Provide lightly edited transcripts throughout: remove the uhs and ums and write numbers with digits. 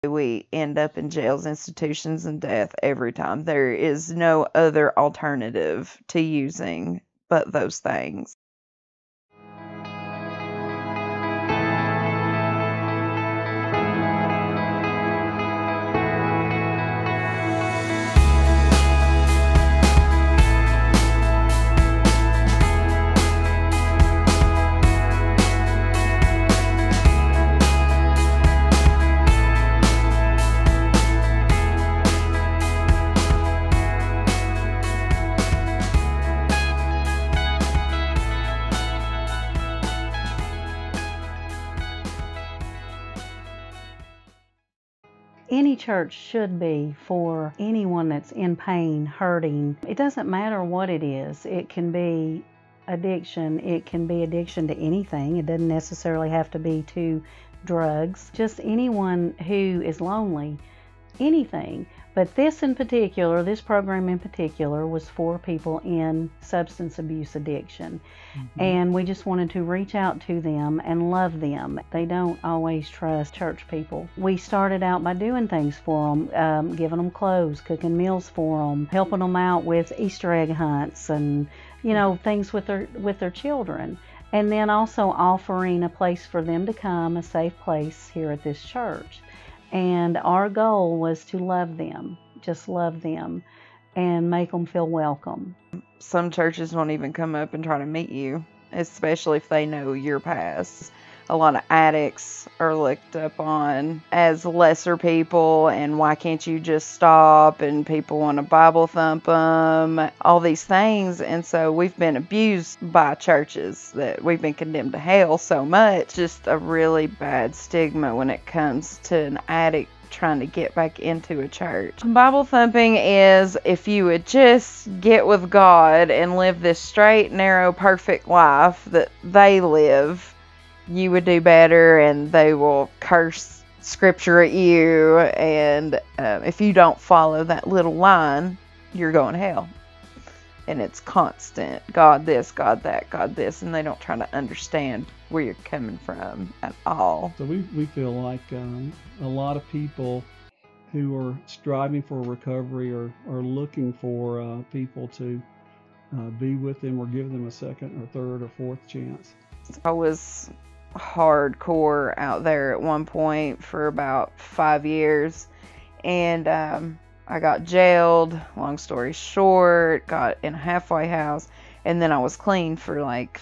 We end up in jails, institutions, and death every time. There is no other alternative to using but those things. Any church should be for anyone that's in pain, hurting. It doesn't matter what it is. It can be addiction. It can be addiction to anything. It doesn't necessarily have to be to drugs. Just anyone who is lonely, anything. But this in particular, this program in particular, was for people in substance abuse addiction. And we just wanted to reach out to them and love them. They don't always trust church people. We started out by doing things for them, giving them clothes, cooking meals for them, helping them out with Easter egg hunts and, things with their children. And then also offering a place for them to come, a safe place here at this church. And our goal was to love them, just love them, and make them feel welcome. Some churches won't even come up and try to meet you, especially if they know your past. A lot of addicts are looked up on as lesser people, and why can't you just stop, and people want to Bible thump them, all these things. And so we've been abused by churches, that we've been condemned to hell so much. Just a really bad stigma when it comes to an addict trying to get back into a church. Bible thumping is if you would just get with God and live this straight, narrow, perfect life that they live, you would do better, and they will curse scripture at you, and if you don't follow that little line, you're going to hell. And it's constant, God this, God that, God this, and they don't try to understand where you're coming from at all. So we feel like a lot of people who are striving for recovery are looking for people to be with them or give them a second or third or fourth chance. I was hardcore out there at one point for about 5 years, and I got jailed, long story short, got in a halfway house, and then I was clean for like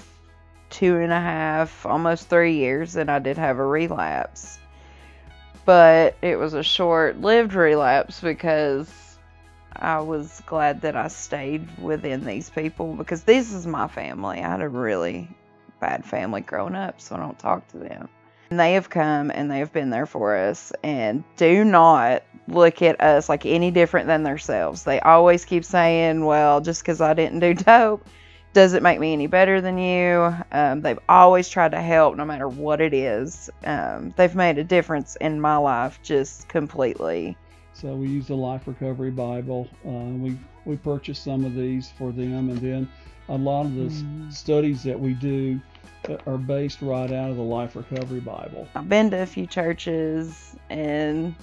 2.5, almost 3 years, and I did have a relapse. But it was a short-lived relapse because I was glad that I stayed within these people, because this is my family. I had a really bad family growing up, so I don't talk to them. And they have come and they have been there for us, and do not look at us like any different than themselves. They always keep saying, well, just because I didn't do dope doesn't make me any better than you. They've always tried to help no matter what it is. They've made a difference in my life just completely. So we use the Life Recovery Bible. We purchased some of these for them, and then a lot of the studies that we do are based right out of the Life Recovery Bible. I've been to a few churches and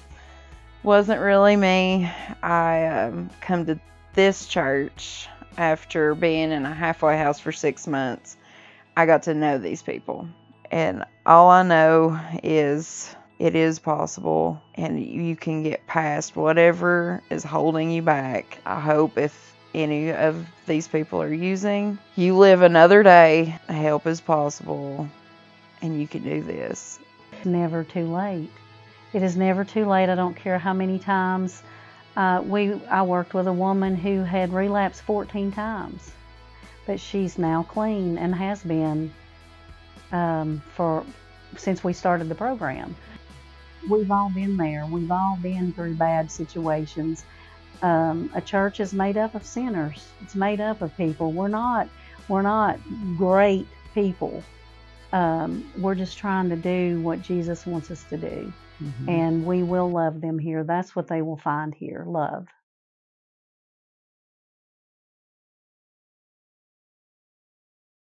wasn't really me. I come to this church after being in a halfway house for 6 months. I got to know these people, and all I know is it is possible, and you can get past whatever is holding you back. I hope if any of these people are using, you live another day. Help is possible, and you can do this. It's never too late. It is never too late. I don't care how many times. I worked with a woman who had relapsed 14 times, but she's now clean and has been since we started the program. We've all been there. We've all been through bad situations. A church is made up of sinners. It's made up of people. We're not great people. We're just trying to do what Jesus wants us to do. And we will love them here. That's what they will find here, love.